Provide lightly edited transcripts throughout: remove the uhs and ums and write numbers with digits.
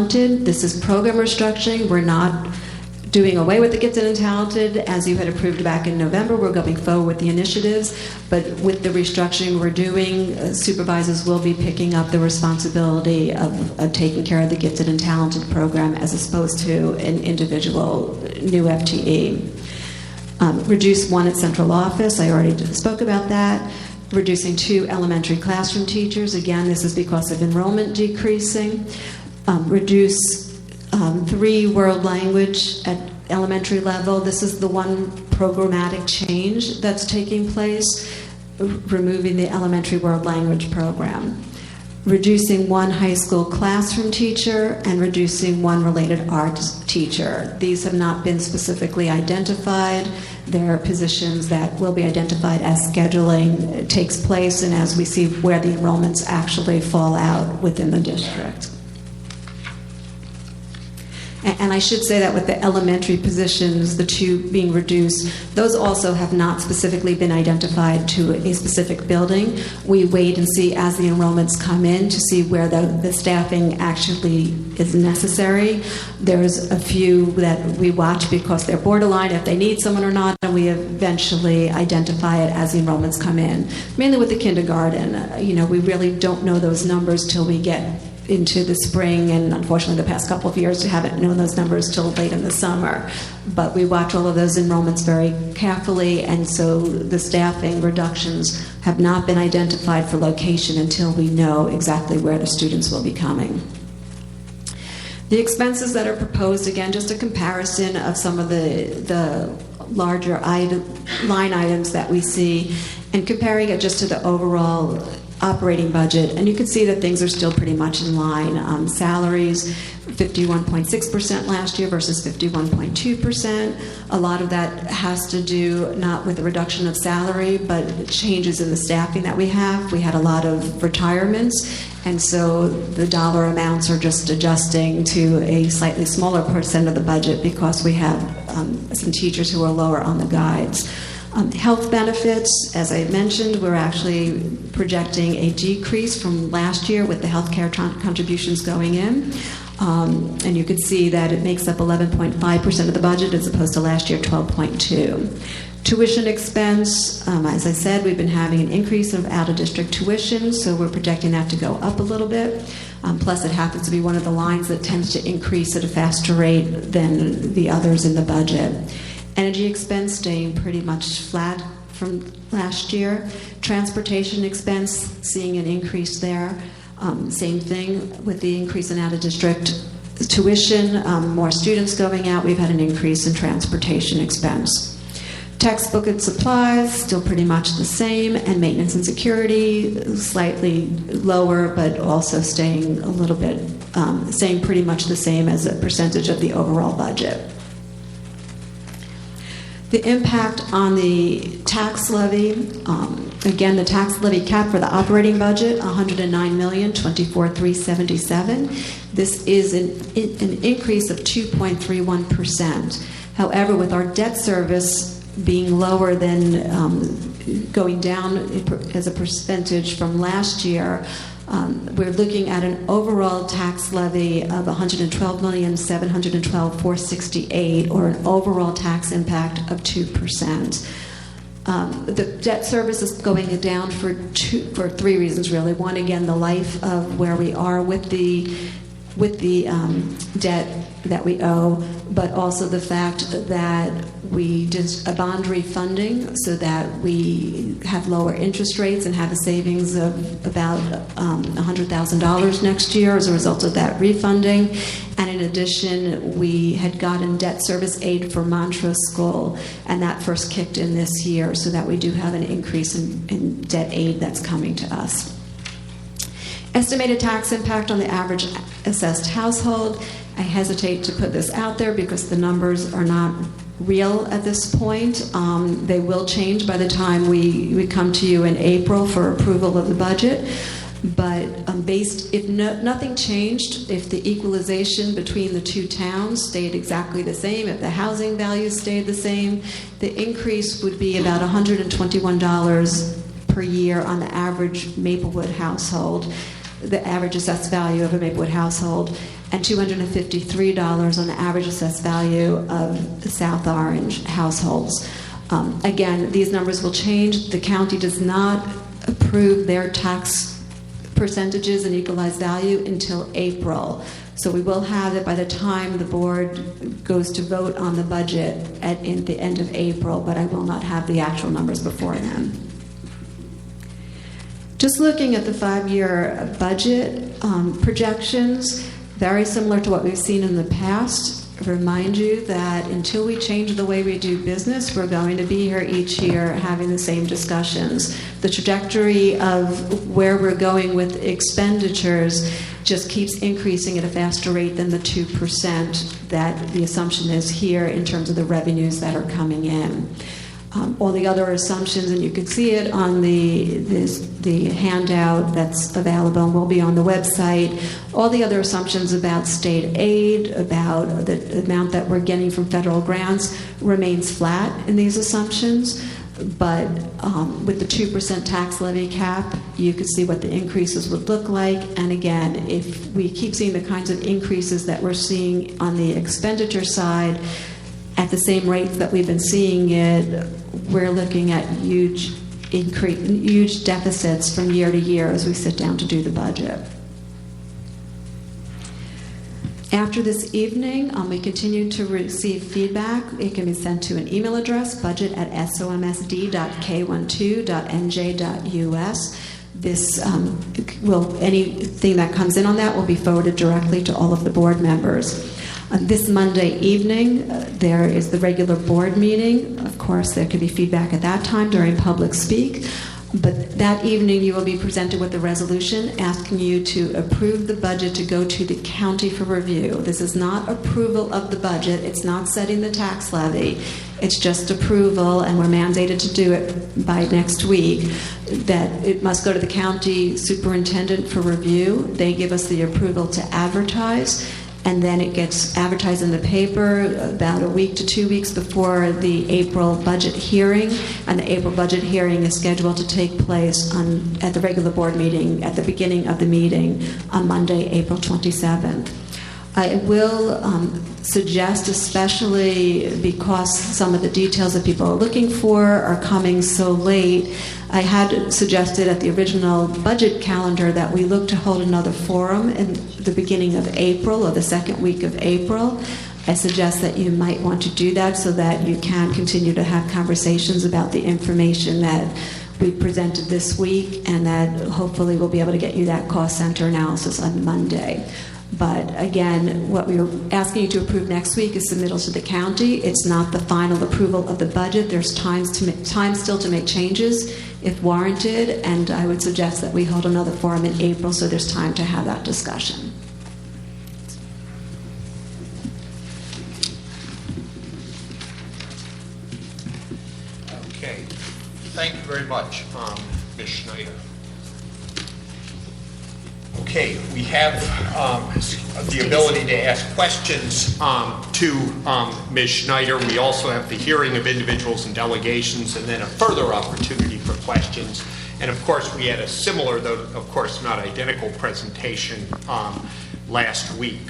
Talented. This is program restructuring. We're not doing away with the Gifted and Talented as you had approved back in November. We're going forward with the initiatives, but with the restructuring we're doing, supervisors will be picking up the responsibility of taking care of the Gifted and Talented program as opposed to an individual new FTE. Reduce 1 at central office. I already spoke about that. Reducing 2 elementary classroom teachers. Again, this is because of enrollment decreasing. Reduce 3 world language at elementary level. This is the one programmatic change that's taking place, removing the elementary world language program. Reducing 1 high school classroom teacher and reducing 1 related arts teacher. These have not been specifically identified. There are positions that will be identified as scheduling takes place and as we see where the enrollments actually fall out within the district. And I should say that with the elementary positions, the 2 being reduced, those also have not specifically been identified to a specific building. We wait and see as the enrollments come in to see where the staffing actually is necessary. There's a few that we watch because they're borderline if they need someone or not, and we eventually identify it as the enrollments come in. Mainly with the kindergarten, we really don't know those numbers till we get into the spring, and unfortunately the past couple of years we haven't known those numbers till late in the summer. But we watch all of those enrollments very carefully, and so the staffing reductions have not been identified for location until we know exactly where the students will be coming. The expenses that are proposed, again, just a comparison of some of the larger line items that we see and comparing it just to the overall operating budget, and you can see that things are still pretty much in line. Salaries, 51.6% last year versus 51.2%. A lot of that has to do not with the reduction of salary, but changes in the staffing that we have. We had a lot of retirements, and so the dollar amounts are just adjusting to a slightly smaller percent of the budget because we have some teachers who are lower on the guides. Health benefits, as I mentioned, we're actually projecting a decrease from last year with the healthcare contributions going in. And you can see that it makes up 11.5% of the budget as opposed to last year 12.2%. Tuition expense, as I said, we've been having an increase of out-of-district tuition, so we're projecting that to go up a little bit. Plus, it happens to be one of the lines that tends to increase at a faster rate than the others in the budget. Energy expense staying pretty much flat from last year. Transportation expense, seeing an increase there. Same thing with the increase in out-of-district tuition. More students going out, we've had an increase in transportation expense. Textbook and supplies, still pretty much the same. And maintenance and security, slightly lower, but also staying a little bit, staying pretty much the same as a percentage of the overall budget. The impact on the tax levy, again, the tax levy cap for the operating budget, $109,024,377. This is an increase of 2.31%. However, with our debt service being lower than going down as a percentage from last year, we're looking at an overall tax levy of $112,712,468, or an overall tax impact of 2%. The debt service is going down for 3 reasons, really. One, again, the life of where we are with the debt that we owe, but also the fact that we did a bond refunding so that we have lower interest rates and have a savings of about $100,000 next year as a result of that refunding. And in addition, we had gotten debt service aid for Montrose School, and that first kicked in this year, so that we do have an increase in debt aid that's coming to us. Estimated tax impact on the average assessed household. I hesitate to put this out there because the numbers are not real at this point. They will change by the time we come to you in April for approval of the budget. But if nothing changed, if the equalization between the 2 towns stayed exactly the same, if the housing values stayed the same, the increase would be about $121 per year on the average Maplewood household, the average assessed value of a Maplewood household. and $253 on the average assessed value of the South Orange households. Again, these numbers will change. The county does not approve their tax percentages and equalized value until April. So we will have it by the time the board goes to vote on the budget at the end of April, but I will not have the actual numbers before then. Just looking at the 5-year budget projections, very similar to what we've seen in the past. Remind you that until we change the way we do business, we're going to be here each year having the same discussions. The trajectory of where we're going with expenditures just keeps increasing at a faster rate than the 2% that the assumption is here in terms of the revenues that are coming in. All the other assumptions, and you can see it on the handout that's available and will be on the website, all the other assumptions about state aid, about the amount that we're getting from federal grants remains flat in these assumptions. But with the 2% tax levy cap, you can see what the increases would look like. And again, if we keep seeing the kinds of increases that we're seeing on the expenditure side, at the same rates that we've been seeing it, we're looking at huge deficits from year to year as we sit down to do the budget. After this evening, we continue to receive feedback. It can be sent to an email address, budget@somsd.k12.nj.us. Anything that comes in on that will be forwarded directly to all of the board members. This Monday evening, there is the regular board meeting. Of course, there could be feedback at that time during public speak. But that evening, you will be presented with a resolution asking you to approve the budget to go to the county for review. This is not approval of the budget. It's not setting the tax levy. It's just approval, and we're mandated to do it by next week, that it must go to the county superintendent for review. They give us the approval to advertise. And then it gets advertised in the paper about a week to 2 weeks before the April budget hearing. And the April budget hearing is scheduled to take place at the regular board meeting at the beginning of the meeting on Monday, April 27th. I will suggest, especially because some of the details that people are looking for are coming so late, I had suggested at the original budget calendar that we look to hold another forum in the beginning of April or the second week of April. I suggest that you might want to do that so that you can continue to have conversations about the information that we presented this week, and that hopefully we'll be able to get you that cost center analysis on Monday. But again, what we are asking you to approve next week is submittal to the county. It's not the final approval of the budget. There's time still to make changes if warranted, and I would suggest that we hold another forum in April so there's time to have that discussion. Okay. Thank you very much, Ms. Schneider. Okay, we have the ability to ask questions to Ms. Schneider. We also have the hearing of individuals and delegations, and then a further opportunity for questions. And of course, we had a similar, though of course not identical, presentation last week.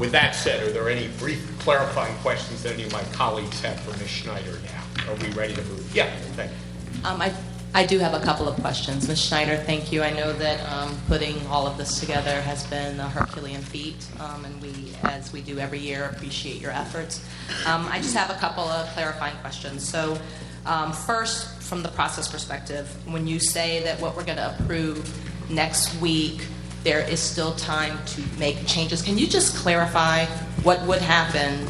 With that said, are there any brief clarifying questions that any of my colleagues have for Ms. Schneider now? Are we ready to move? Yeah, thank you. I do have a couple of questions. Ms. Schneider, thank you. I know that putting all of this together has been a Herculean feat, and we, as we do every year, appreciate your efforts. I just have a couple of clarifying questions. So first, from the process perspective, when you say that what we're going to approve next week, there is still time to make changes, can you just clarify what would happen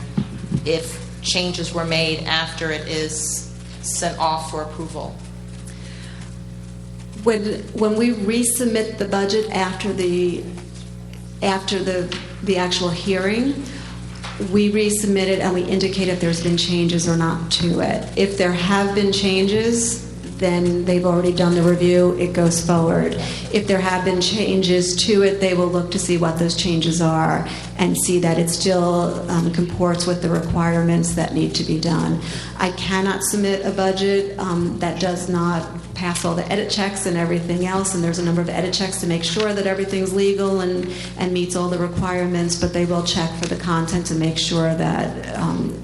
if changes were made after it is sent off for approval? When we resubmit the budget after the actual hearing, we resubmit it and we indicate if there's been changes or not to it. If there have been changes, then they've already done the review, it goes forward. If there have been changes to it, they will look to see what those changes are and see that it still comports with the requirements that need to be done. I cannot submit a budget that does not pass all the edit checks and everything else, and there's a number of edit checks to make sure that everything's legal and meets all the requirements, but they will check for the content to make sure that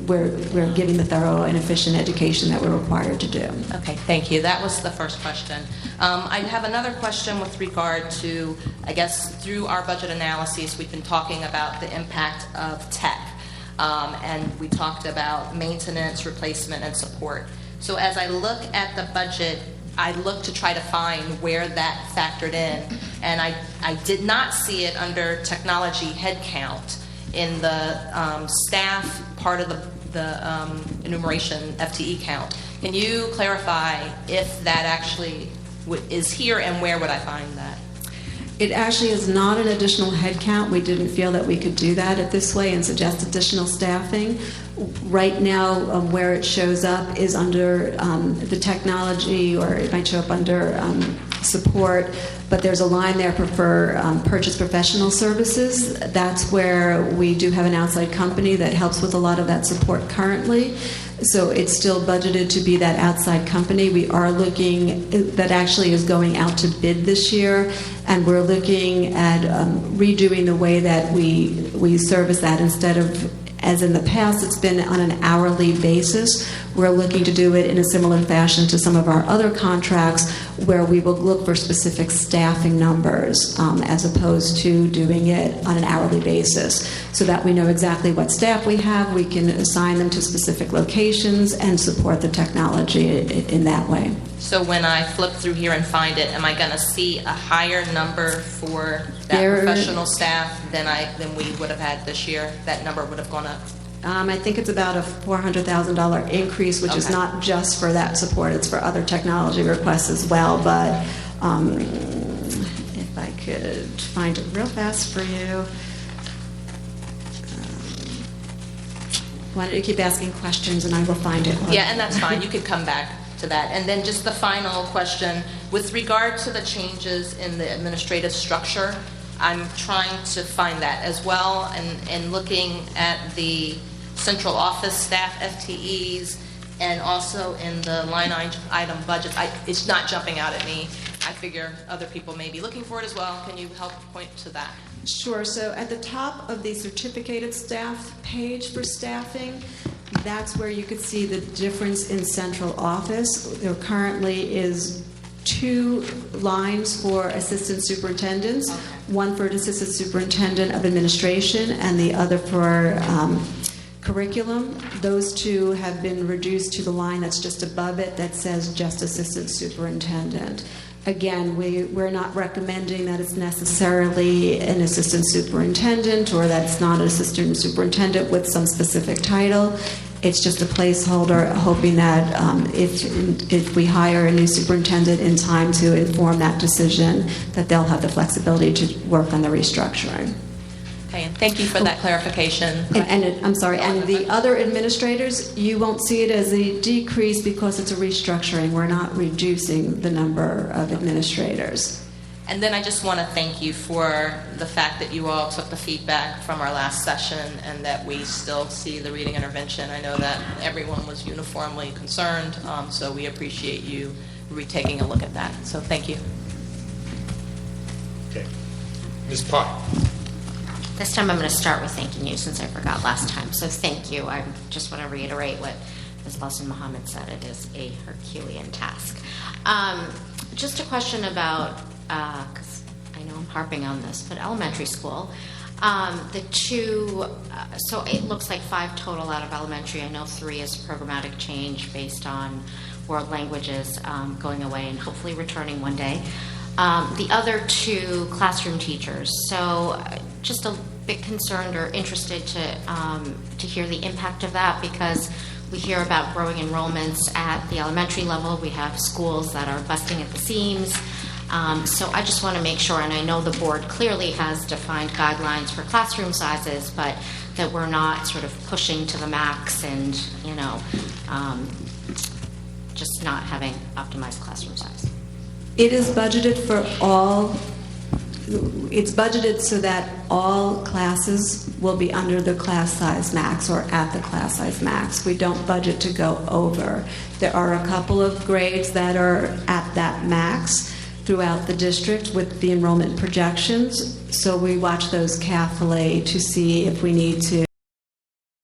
we're giving the thorough and efficient education that we're required to do. Okay, thank you. That was the first question. I have another question with regard to, I guess, through our budget analyses, we've been talking about the impact of tech. And we talked about maintenance, replacement, and support. So as I look at the budget, I look to try to find where that factored in. And I did not see it under technology headcount in the staff part of the enumeration FTE count. Can you clarify if that actually is here, and where would I find that? It actually is not an additional headcount. We didn't feel that we could do that at this way and suggest additional staffing. Right now, where it shows up is under the technology, or it might show up under support, but there's a line there for purchase professional services. That's where we do have an outside company that helps with a lot of that support currently. So it's still budgeted to be that outside company. We are looking, that actually is going out to bid this year, and we're looking at redoing the way that we service that. Instead of, as in the past, it's been on an hourly basis. We're looking to do it in a similar fashion to some of our other contracts, where we will look for specific staffing numbers as opposed to doing it on an hourly basis, so that we know exactly what staff we have. We can assign them to specific locations and support the technology in that way. So when I flip through here and find it, am I going to see a higher number for that professional staff than we would have had this year? That number would have gone up? I think it's about a $400,000 increase, which is not just for that support. It's for other technology requests as well. But if I could find it real fast for you. Why don't you keep asking questions and I will find it. Yeah, and that's fine. You could come back to that. And then just the final question, with regard to the changes in the administrative structure, I'm trying to find that as well, and looking at the central office staff FTEs and also in the line item budget. It's not jumping out at me. I figure other people may be looking for it as well. Can you help point to that? Sure. So at the top of the certificated staff page for staffing, that's where you could see the difference in central office. There currently is 2 lines for assistant superintendents, one for an assistant superintendent of administration and the other for curriculum. Those 2 have been reduced to the line that's just above it that says just assistant superintendent. Again, we're not recommending that it's necessarily an assistant superintendent or that's not an assistant superintendent with some specific title. It's just a placeholder, hoping that if we hire a new superintendent in time to inform that decision, that they'll have the flexibility to work on the restructuring. Okay, and thank you for that clarification. I'm sorry, and the other administrators, you won't see it as a decrease because it's a restructuring. We're not reducing the number of administrators. And then I just want to thank you for the fact that you all took the feedback from our last session and that we still see the reading intervention. I know that everyone was uniformly concerned, so we appreciate you taking a look at that. So thank you. Okay. Ms. Park. This time I'm going to start with thanking you, since I forgot last time. So thank you. I just want to reiterate what Ms. Lawson Muhammad said. It is a Herculean task. Just a question about, because I know I'm harping on this, but elementary school. The 2, so it looks like 5 total out of elementary. I know 3 is programmatic change based on world languages going away and hopefully returning one day. The other 2 classroom teachers. So just a bit concerned or interested to hear the impact of that, because we hear about growing enrollments at the elementary level. We have schools that are busting at the seams. So I just want to make sure, and I know the board clearly has defined guidelines for classroom sizes, but that we're not sort of pushing to the max and, just not having optimized classroom size. It is budgeted for all it's budgeted so that all classes will be under the class size max or at the class size max. We don't budget to go over. There are a couple of grades that are at that max throughout the district with the enrollment projections, so we watch those carefully to see if we need to